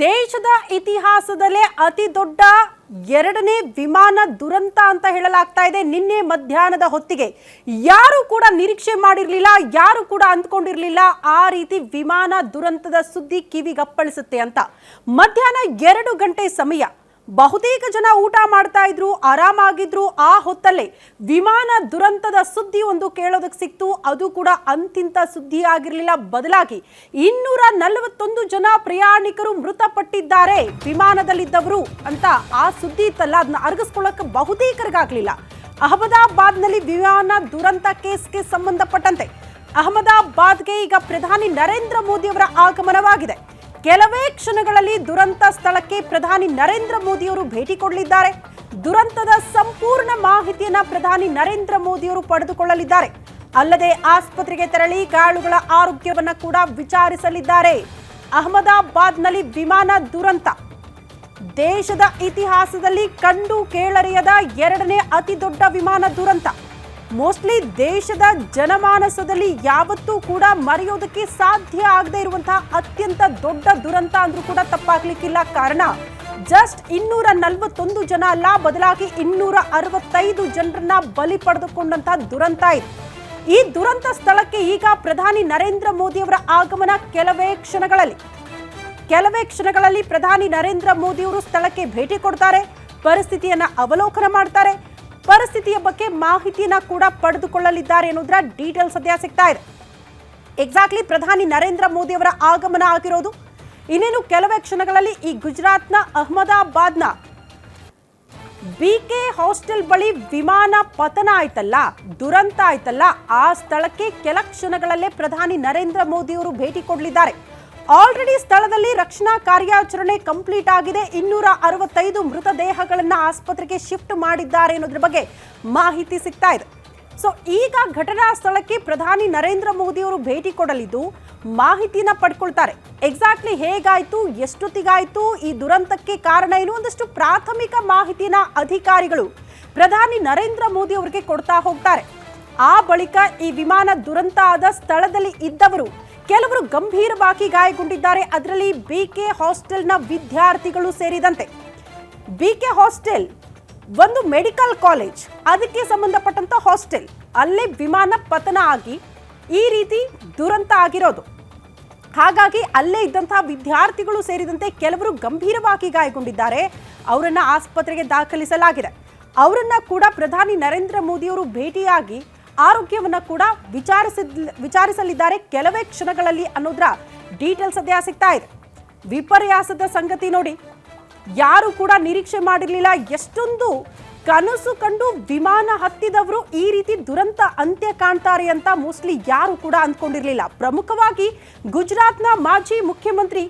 ದೇಶದ ಇತಿಹಾಸದಲ್ಲೇ ಅತಿ ದೊಡ್ಡ ಎರಡನೇ ವಿಮಾನ ದುರಂತ ಅಂತ ಹೇಳಲಾಗ್ತಾ ಇದೆ. ನಿನ್ನೆ ಮಧ್ಯಾಹ್ನದ ಹೊತ್ತಿಗೆ ಯಾರು ಕೂಡ ನಿರೀಕ್ಷೆ ಮಾಡಿರಲಿಲ್ಲ, ಯಾರು ಕೂಡ ಅಂದ್ಕೊಂಡಿರಲಿಲ್ಲ ಆ ರೀತಿ ವಿಮಾನ ದುರಂತದ ಸುದ್ದಿ ಕಿವಿಗಪ್ಪಳಿಸುತ್ತೆ ಅಂತ. ಮಧ್ಯಾಹ್ನ 2 ಗಂಟೆ ಸಮಯ, ಬಹುತೇಕ ಜನ ಊಟ ಮಾಡ್ತಾ ಇದ್ರು, ಆರಾಮಾಗಿದ್ರು. ಆ ಹೊತ್ತಲ್ಲೇ ವಿಮಾನ ದುರಂತದ ಸುದ್ದಿ ಒಂದು ಕೇಳೋದಕ್ಕೆ ಸಿಕ್ತು. ಅದು ಕೂಡ ಅಂತಿಂತ ಸುದ್ದಿ ಆಗಿರಲಿಲ್ಲ, ಬದಲಾಗಿ 241 ಜನ ಪ್ರಯಾಣಿಕರು ಮೃತಪಟ್ಟಿದ್ದಾರೆ ವಿಮಾನದಲ್ಲಿದ್ದವರು ಅಂತ ಆ ಸುದ್ದಿ ಇತ್ತಲ್ಲ, ಅದನ್ನ ಅರಗಿಸ್ಕೊಳ್ಳೋಕೆ ಬಹುತೇಕರಿಗಾಗಲಿಲ್ಲ. ಅಹಮದಾಬಾದ್ನಲ್ಲಿ ವಿಮಾನ ದುರಂತ ಕೇಸ್ಗೆ ಸಂಬಂಧಪಟ್ಟಂತೆ ಅಹಮದಾಬಾದ್ಗೆ ಈಗ ಪ್ರಧಾನಿ ನರೇಂದ್ರ ಮೋದಿ ಅವರ ಆಗಮನವಾಗಿದೆ. ಕೆಲವೇ ಕ್ಷಣಗಳಲ್ಲಿ ದುರಂತ ಸ್ಥಳಕ್ಕೆ ಪ್ರಧಾನಿ ನರೇಂದ್ರ ಮೋದಿಯವರು ಭೇಟಿ ಕೊಡಲಿದ್ದಾರೆ. ದುರಂತದ ಸಂಪೂರ್ಣ ಮಾಹಿತಿಯನ್ನ ಪ್ರಧಾನಿ ನರೇಂದ್ರ ಮೋದಿಯವರು ಪಡೆದುಕೊಳ್ಳಲಿದ್ದಾರೆ. ಅಲ್ಲದೆ ಆಸ್ಪತ್ರೆಗೆ ತೆರಳಿ ಗಾಯಾಳುಗಳ ಆರೋಗ್ಯವನ್ನ ಕೂಡ ವಿಚಾರಿಸಲಿದ್ದಾರೆ. ಅಹಮದಾಬಾದ್ನಲ್ಲಿ ವಿಮಾನ ದುರಂತ ದೇಶದ ಇತಿಹಾಸದಲ್ಲಿ ಕಂಡು ಕೇಳರಿಯದ ಎರಡನೇ ಅತಿ ದೊಡ್ಡ ವಿಮಾನ ದುರಂತ. ಮೋಸ್ಟ್ಲಿ ದೇಶದ ಜನಮಾನಸದಲ್ಲಿ ಯಾವತ್ತೂ ಕೂಡ ಮರೆಯೋದಕ್ಕೆ ಸಾಧ್ಯ ಆಗದೆ ಇರುವಂತಹ ಅತ್ಯಂತ ದೊಡ್ಡ ದುರಂತ ಅಂದ್ರೂ ಕೂಡ ತಪ್ಪಾಗ್ಲಿಕ್ಕಿಲ್ಲ. ಕಾರಣ ಜಸ್ಟ್ 241 ಜನ ಅಲ್ಲ, ಬದಲಾಗಿ 265 ಜನರನ್ನ ಬಲಿ ಪಡೆದುಕೊಂಡಂತಹ ದುರಂತ ಇದೆ. ಈ ದುರಂತ ಸ್ಥಳಕ್ಕೆ ಈಗ ಪ್ರಧಾನಿ ನರೇಂದ್ರ ಮೋದಿ ಅವರ ಆಗಮನ ಕೆಲವೇ ಕ್ಷಣಗಳಲ್ಲಿ ಪ್ರಧಾನಿ ನರೇಂದ್ರ ಮೋದಿ ಅವರು ಸ್ಥಳಕ್ಕೆ ಭೇಟಿ ಕೊಡ್ತಾರೆ, ಪರಿಸ್ಥಿತಿಯನ್ನ ಅವಲೋಕನ ಮಾಡ್ತಾರೆ, ಪರಿಸ್ಥಿತಿಯ ಬಗ್ಗೆ ಮಾಹಿತಿಯನ್ನ ಕೂಡ ಪಡೆದುಕೊಳ್ಳಲಿದ್ದಾರೆ ಅನ್ನೋದರ ಡೀಟೇಲ್ ಸದ್ಯ ಸಿಗ್ತಾ ಇದೆ. ಎಕ್ಸಾಕ್ಟ್ಲಿ ಪ್ರಧಾನಿ ನರೇಂದ್ರ ಮೋದಿ ಅವರ ಆಗಮನ ಆಗಿರೋದು ಇನ್ನೇನು ಕೆಲವೇ ಕ್ಷಣಗಳಲ್ಲಿ. ಈ ಗುಜರಾತ್ನ ಅಹಮದಾಬಾದ್ನ ಬಿಕೆ ಹಾಸ್ಟೆಲ್ ಬಳಿ ವಿಮಾನ ಪತನ ಆಯ್ತಲ್ಲ, ದುರಂತ ಆಯ್ತಲ್ಲ, ಆ ಸ್ಥಳಕ್ಕೆ ಕೆಲ ಕ್ಷಣಗಳಲ್ಲೇ ಪ್ರಧಾನಿ ನರೇಂದ್ರ ಮೋದಿ ಅವರು ಭೇಟಿ ಕೊಡಲಿದ್ದಾರೆ. ಆಲ್ರೆಡಿ ಸ್ಥಳದಲ್ಲಿ ರಕ್ಷಣಾ ಕಾರ್ಯಾಚರಣೆ ಕಂಪ್ಲೀಟ್ ಆಗಿದೆ. 265 ಮೃತದೇಹಗಳನ್ನ ಆಸ್ಪತ್ರೆಗೆ ಶಿಫ್ಟ್ ಮಾಡಿದ್ದಾರೆ ಅನ್ನೋದ್ರ ಬಗ್ಗೆ ಮಾಹಿತಿ ಸಿಗ್ತಾ ಇದೆ. ಸೊ ಈಗ ಘಟನಾ ಸ್ಥಳಕ್ಕೆ ಪ್ರಧಾನಿ ನರೇಂದ್ರ ಮೋದಿ ಅವರು ಭೇಟಿ ಕೊಡಲಿದ್ದು ಮಾಹಿತಿಯನ್ನ ಪಡ್ಕೊಳ್ತಾರೆ. ಎಕ್ಸಾಕ್ಟ್ಲಿ ಹೇಗಾಯ್ತು, ಎಷ್ಟೊತ್ತಿಗಾಯ್ತು, ಈ ದುರಂತಕ್ಕೆ ಕಾರಣ ಏನು, ಒಂದಷ್ಟು ಪ್ರಾಥಮಿಕ ಮಾಹಿತಿನ ಅಧಿಕಾರಿಗಳು ಪ್ರಧಾನಿ ನರೇಂದ್ರ ಮೋದಿ ಅವರಿಗೆ ಕೊಡ್ತಾ ಹೋಗ್ತಾರೆ. ಆ ಬಳಿಕ ಈ ವಿಮಾನ ದುರಂತ ಆದ ಸ್ಥಳದಲ್ಲಿ ಇದ್ದವರು ಕೆಲವರು ಗಂಭೀರವಾಗಿ ಗಾಯಗೊಂಡಿದ್ದಾರೆ. ಅದರಲ್ಲಿ ಬಿಕೆ ಹಾಸ್ಟೆಲ್ನ ವಿದ್ಯಾರ್ಥಿಗಳು ಸೇರಿದಂತೆ. ಬಿಕೆ ಹಾಸ್ಟೆಲ್ ಒಂದು ಮೆಡಿಕಲ್ ಕಾಲೇಜ್, ಅದಕ್ಕೆ ಸಂಬಂಧಪಟ್ಟಂತ ಹಾಸ್ಟೆಲ್, ಅಲ್ಲೇ ವಿಮಾನ ಪತನ ಆಗಿ ಈ ರೀತಿ ದುರಂತ ಆಗಿರೋದು. ಹಾಗಾಗಿ ಅಲ್ಲೇ ಇದ್ದಂತಹ ವಿದ್ಯಾರ್ಥಿಗಳು ಸೇರಿದಂತೆ ಕೆಲವರು ಗಂಭೀರವಾಗಿ ಗಾಯಗೊಂಡಿದ್ದಾರೆ. ಅವರನ್ನ ಆಸ್ಪತ್ರೆಗೆ ದಾಖಲಿಸಲಾಗಿದೆ. ಅವರನ್ನ ಕೂಡ ಪ್ರಧಾನಿ ನರೇಂದ್ರ ಮೋದಿ ಅವರು ಭೇಟಿಯಾಗಿ ಆರೋಗ್ಯವನ್ನ ಕೂಡ ವಿಚಾರಿಸಲಿದ್ದಾರೆ ಕೆಲವೇ ಕ್ಷಣಗಳಲ್ಲಿ ಅನ್ನೋದ್ರ ಡೀಟೇಲ್ ಸದ್ಯ ಸಿಗ್ತಾ ಇದೆ. ವಿಪರ್ಯಾಸದ ಸಂಗತಿ ನೋಡಿ, ಯಾರು ಕೂಡ ನಿರೀಕ್ಷೆ ಮಾಡಿರಲಿಲ್ಲ. ಎಷ್ಟೊಂದು ಕನಸು ಕಂಡು ವಿಮಾನ ಹತ್ತಿದವರು ಈ ರೀತಿ ದುರಂತ ಅಂತ್ಯ ಕಾಣ್ತಾರೆ ಅಂತ ಮೋಸ್ಟ್ಲಿ ಯಾರು ಕೂಡ ಅಂದ್ಕೊಂಡಿರಲಿಲ್ಲ. ಪ್ರಮುಖವಾಗಿ ಗುಜರಾತ್ನ ಮಾಜಿ ಮುಖ್ಯಮಂತ್ರಿ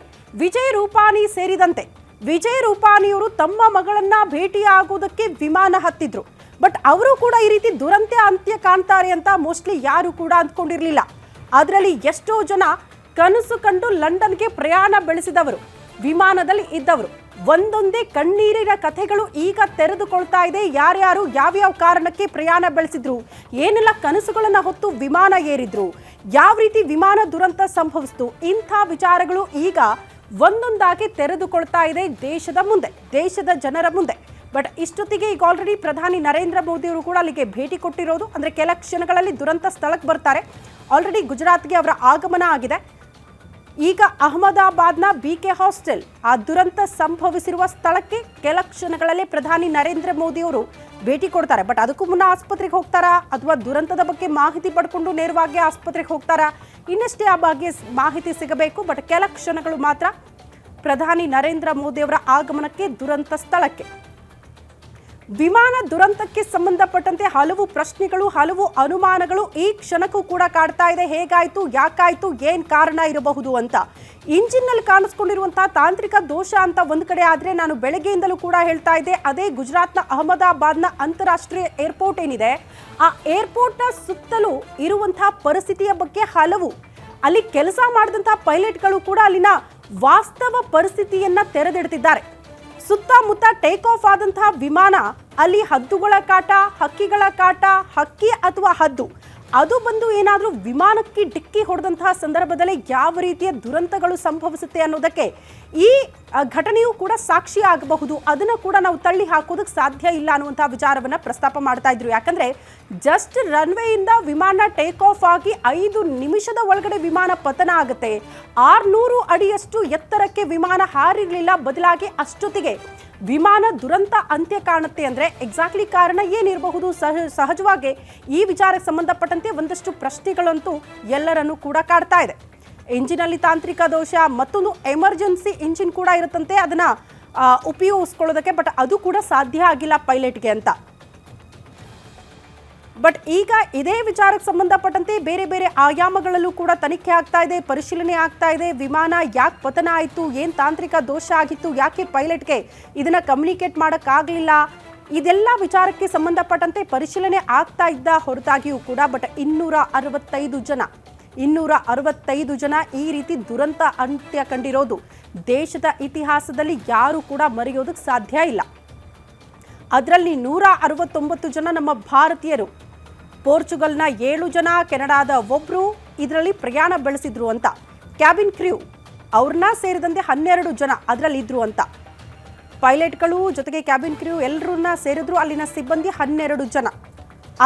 ವಿಜಯ್ ರೂಪಾನಿ ಸೇರಿದಂತೆ ವಿಜಯ್ ರೂಪಾನಿಯವರು ತಮ್ಮ ಮಗಳನ್ನ ಭೇಟಿಯಾಗುವುದಕ್ಕೆ ವಿಮಾನ ಹತ್ತಿದ್ರು. ಬಟ್ ಅವರು ಕೂಡ ಈ ರೀತಿ ದುರಂತ ಅಂತ್ಯ ಕಾಣ್ತಾರೆ ಅಂತ ಮೋಸ್ಟ್ಲಿ ಯಾರು ಕೂಡ ಅಂದ್ಕೊಂಡಿರಲಿಲ್ಲ. ಅದರಲ್ಲಿ ಎಷ್ಟೋ ಜನ ಕನಸು ಕಂಡು ಲಂಡನ್ಗೆ ಪ್ರಯಾಣ ಬೆಳೆಸಿದವರು, ವಿಮಾನದಲ್ಲಿ ಇದ್ದವರು, ಒಂದೊಂದೇ ಕಣ್ಣೀರಿನ ಕಥೆಗಳು ಈಗ ತೆರೆದುಕೊಳ್ತಾ ಇದೆ. ಯಾರ್ಯಾರು ಯಾವ್ಯಾವ ಕಾರಣಕ್ಕೆ ಪ್ರಯಾಣ ಬೆಳೆಸಿದ್ರು, ಏನೆಲ್ಲ ಕನಸುಗಳನ್ನ ಹೊತ್ತು ವಿಮಾನ ಏರಿದ್ರು, ಯಾವ ರೀತಿ ವಿಮಾನ ದುರಂತ ಸಂಭವಿಸಿತು, ಇಂಥ ವಿಚಾರಗಳು ಈಗ ಒಂದೊಂದಾಗಿ ತೆರೆದುಕೊಳ್ತಾ ಇದೆ ದೇಶದ ಮುಂದೆ, ದೇಶದ ಜನರ ಮುಂದೆ. ಬಟ್ ಇಷ್ಟೊತ್ತಿಗೆ ಈಗ ಆಲ್ರೆಡಿ ಪ್ರಧಾನಿ ನರೇಂದ್ರ ಮೋದಿ ಅವರು ಕೂಡ ಅಲ್ಲಿಗೆ ಭೇಟಿ ಕೊಟ್ಟಿರೋದು, ಅಂದರೆ ಕೆಲ ಕ್ಷಣಗಳಲ್ಲಿ ದುರಂತ ಸ್ಥಳಕ್ಕೆ ಬರ್ತಾರೆ. ಆಲ್ರೆಡಿ ಗುಜರಾತ್ಗೆ ಅವರ ಆಗಮನ ಆಗಿದೆ. ಈಗ ಅಹಮದಾಬಾದ್ನ ಬಿಕೆ ಹಾಸ್ಟೆಲ್, ಆ ದುರಂತ ಸಂಭವಿಸಿರುವ ಸ್ಥಳಕ್ಕೆ ಕೆಲ ಕ್ಷಣಗಳಲ್ಲೇ ಪ್ರಧಾನಿ ನರೇಂದ್ರ ಮೋದಿ ಅವರು ಭೇಟಿ ಕೊಡ್ತಾರೆ. ಬಟ್ ಅದಕ್ಕೂ ಮುನ್ನ ಆಸ್ಪತ್ರೆಗೆ ಹೋಗ್ತಾರಾ ಅಥವಾ ದುರಂತದ ಬಗ್ಗೆ ಮಾಹಿತಿ ಪಡ್ಕೊಂಡು ನೇರವಾಗಿ ಆಸ್ಪತ್ರೆಗೆ ಹೋಗ್ತಾರಾ, ಇನ್ನಷ್ಟೇ ಆ ಬಗ್ಗೆ ಮಾಹಿತಿ ಸಿಗಬೇಕು. ಬಟ್ ಕೆಲ ಕ್ಷಣಗಳು ಮಾತ್ರ ಪ್ರಧಾನಿ ನರೇಂದ್ರ ಮೋದಿ ಅವರ ಆಗಮನಕ್ಕೆ ದುರಂತ ಸ್ಥಳಕ್ಕೆ. ವಿಮಾನ ದುರಂತಕ್ಕೆ ಸಂಬಂಧಪಟ್ಟಂತೆ ಹಲವು ಪ್ರಶ್ನೆಗಳು, ಹಲವು ಅನುಮಾನಗಳು ಈ ಕ್ಷಣಕ್ಕೂ ಕೂಡ ಕಾಡ್ತಾ ಇದೆ. ಹೇಗಾಯ್ತು, ಯಾಕಾಯ್ತು, ಏನ್ ಕಾರಣ ಇರಬಹುದು ಅಂತ. ಇಂಜಿನ್ ನಲ್ಲಿ ಕಾಣಿಸ್ಕೊಂಡಿರುವಂತಹ ತಾಂತ್ರಿಕ ದೋಷ ಅಂತ ಒಂದ್ ಕಡೆ ಆದ್ರೆ, ನಾನು ಬೆಳಗ್ಗೆಯಿಂದಲೂ ಕೂಡ ಹೇಳ್ತಾ ಇದ್ದೆ, ಅದೇ ಗುಜರಾತ್ನ ಅಹಮದಾಬಾದ್ನ ಅಂತಾರಾಷ್ಟ್ರೀಯ ಏರ್ಪೋರ್ಟ್ ಏನಿದೆ, ಆ ಏರ್ಪೋರ್ಟ್ನ ಸುತ್ತಲೂ ಇರುವಂತಹ ಪರಿಸ್ಥಿತಿಯ ಬಗ್ಗೆ ಹಲವು ಅಲ್ಲಿ ಕೆಲಸ ಮಾಡಿದಂತಹ ಪೈಲಟ್ಗಳು ಕೂಡ ಅಲ್ಲಿನ ವಾಸ್ತವ ಪರಿಸ್ಥಿತಿಯನ್ನ ತೆರೆದಿಡ್ತಿದ್ದಾರೆ. ಸುತ್ತಮುತ್ತ ಟೇಕ್ ಆಫ್ ಆದಂತಹ ವಿಮಾನ, ಅಲ್ಲಿ ಹದ್ದುಗಳ ಕಾಟ, ಹಕ್ಕಿಗಳ ಕಾಟ, ಹಕ್ಕಿ ಅಥವಾ ಹದ್ದು ಅದು ಬಂದು ಏನಾದರೂ ವಿಮಾನಕ್ಕೆ ಡಿಕ್ಕಿ ಹೊಡೆದಂತಹ ಸಂದರ್ಭದಲ್ಲಿ ಯಾವ ರೀತಿಯ ದುರಂತಗಳು ಸಂಭವಿಸುತ್ತೆ ಅನ್ನೋದಕ್ಕೆ ಈ ಘಟನೆಯೂ ಕೂಡ ಸಾಕ್ಷಿ ಆಗಬಹುದು. ಅದನ್ನು ಕೂಡ ನಾವು ತಳ್ಳಿ ಹಾಕೋದಕ್ಕೆ ಸಾಧ್ಯ ಇಲ್ಲ ಅನ್ನುವಂತಹ ವಿಚಾರವನ್ನು ಪ್ರಸ್ತಾಪ ಮಾಡ್ತಾ ಇದ್ರು. ಯಾಕಂದ್ರೆ ಜಸ್ಟ್ ರನ್ವೇಯಿಂದ ವಿಮಾನ ಟೇಕ್ ಆಫ್ ಆಗಿ 5 ನಿಮಿಷದ ಒಳಗಡೆ ವಿಮಾನ ಪತನ ಆಗುತ್ತೆ. 600 ಅಡಿಯಷ್ಟು ಎತ್ತರಕ್ಕೆ ವಿಮಾನ ಹಾರಿರಲಿಲ್ಲ, ಬದಲಾಗಿ ಅಷ್ಟೊತ್ತಿಗೆ ವಿಮಾನ ದುರಂತ ಅಂತ್ಯ ಕಾಣುತ್ತೆ ಅಂದ್ರೆ ಎಕ್ಸಾಕ್ಟ್ಲಿ ಕಾರಣ ಏನಿರಬಹುದು? ಸಹಜವಾಗಿ ಈ ವಿಚಾರಕ್ಕೆ ಸಂಬಂಧಪಟ್ಟಂತೆ ಒಂದಷ್ಟು ಪ್ರಶ್ನೆಗಳಂತೂ ಎಲ್ಲರನ್ನೂ ಕೂಡ ಕಾಡ್ತಾ ಇದೆ. ಇಂಜಿನಲ್ಲಿ ತಾಂತ್ರಿಕ ದೋಷ, ಮತ್ತೊಂದು ಎಮರ್ಜೆನ್ಸಿ ಇಂಜಿನ್ ಕೂಡ ಇರುತ್ತಂತೆ, ಅದನ್ನ ಉಪಯೋಗಿಸ್ಕೊಳ್ಳೋದಕ್ಕೆ, ಬಟ್ ಅದು ಕೂಡ ಸಾಧ್ಯ ಆಗಿಲ್ಲ ಪೈಲಟ್ಗೆ ಅಂತ. ಬಟ್ ಈಗ ಇದೇ ವಿಚಾರಕ್ಕೆ ಸಂಬಂಧಪಟ್ಟಂತೆ ಬೇರೆ ಬೇರೆ ಆಯಾಮಗಳಲ್ಲೂ ಕೂಡ ತನಿಖೆ ಆಗ್ತಾ ಇದೆ, ಪರಿಶೀಲನೆ ಆಗ್ತಾ ಇದೆ. ವಿಮಾನ ಯಾಕೆ ಪತನ ಆಯಿತು, ಏನು ತಾಂತ್ರಿಕ ದೋಷ ಆಗಿತ್ತು, ಯಾಕೆ ಪೈಲಟ್ಗೆ ಇದನ್ನ ಕಮ್ಯುನಿಕೇಟ್ ಮಾಡೋಕ್ಕಾಗಲಿಲ್ಲ, ಇದೆಲ್ಲ ವಿಚಾರಕ್ಕೆ ಸಂಬಂಧಪಟ್ಟಂತೆ ಪರಿಶೀಲನೆ ಆಗ್ತಾ ಇದ್ದ ಹೊರತಾಗಿಯೂ ಕೂಡ ಬಟ್ 265 ಜನ ಈ ರೀತಿ ದುರಂತ ಅಂತ್ಯ ಕಂಡಿರೋದು ದೇಶದ ಇತಿಹಾಸದಲ್ಲಿ ಯಾರು ಕೂಡ ಮರೆಯೋದಕ್ಕೆ ಸಾಧ್ಯ ಇಲ್ಲ. ಅದರಲ್ಲಿ 169 ಜನ ನಮ್ಮ ಭಾರತೀಯರು, ಪೋರ್ಚುಗಲ್ನ 7 ಜನ, ಕೆನಡಾದ 1, ಇದರಲ್ಲಿ ಪ್ರಯಾಣ ಬೆಳೆಸಿದ್ರು ಅಂತ. ಕ್ಯಾಬಿನ್ ಕ್ರ್ಯೂ ಅವ್ರನ್ನ ಸೇರಿದಂತೆ 12 ಜನ ಅದರಲ್ಲಿ ಇದ್ರು ಅಂತ. ಪೈಲಟ್ಗಳು ಜೊತೆಗೆ ಕ್ಯಾಬಿನ್ ಕ್ರ್ಯೂ ಎಲ್ಲರನ್ನ ಸೇರಿದ್ರು. ಅಲ್ಲಿನ ಸಿಬ್ಬಂದಿ 12 ಜನ,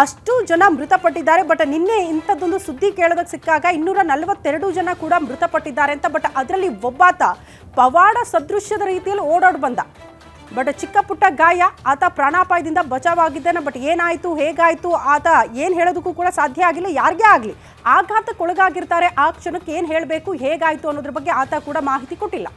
ಅಷ್ಟು ಜನ ಮೃತಪಟ್ಟಿದ್ದಾರೆ. ಬಟ್ ನಿನ್ನೆ ಇಂಥದ್ದೊಂದು ಸುದ್ದಿ ಕೇಳೋದಕ್ಕೆ ಸಿಕ್ಕಾಗ 242 ಜನ ಕೂಡ ಮೃತಪಟ್ಟಿದ್ದಾರೆ ಅಂತ. ಬಟ್ ಅದರಲ್ಲಿ ಒಬ್ಬಾತ ಪವಾಡ ಸದೃಶ್ಯದ ರೀತಿಯಲ್ಲಿ ಓಡಾಡಿ ಬಂದ. ಬಟ್ ಚಿಕ್ಕ ಪುಟ್ಟ ಗಾಯ, ಆತ ಪ್ರಾಣಾಪಾಯದಿಂದ ಬಚಾವಾಗಿದ್ದಾನೆ. ಬಟ್ ಏನಾಯಿತು, ಹೇಗಾಯಿತು, ಆತ ಏನು ಹೇಳೋದಕ್ಕೂ ಕೂಡ ಸಾಧ್ಯ ಆಗಿಲ್ಲ. ಯಾರಿಗೇ ಆಗಲಿ ಆಘಾತಕ್ಕೊಳಗಾಗಿರ್ತಾರೆ, ಆ ಕ್ಷಣಕ್ಕೆ ಏನು ಹೇಳಬೇಕು, ಹೇಗಾಯಿತು ಅನ್ನೋದ್ರ ಬಗ್ಗೆ ಆತ ಕೂಡ ಮಾಹಿತಿ ಕೊಟ್ಟಿಲ್ಲ.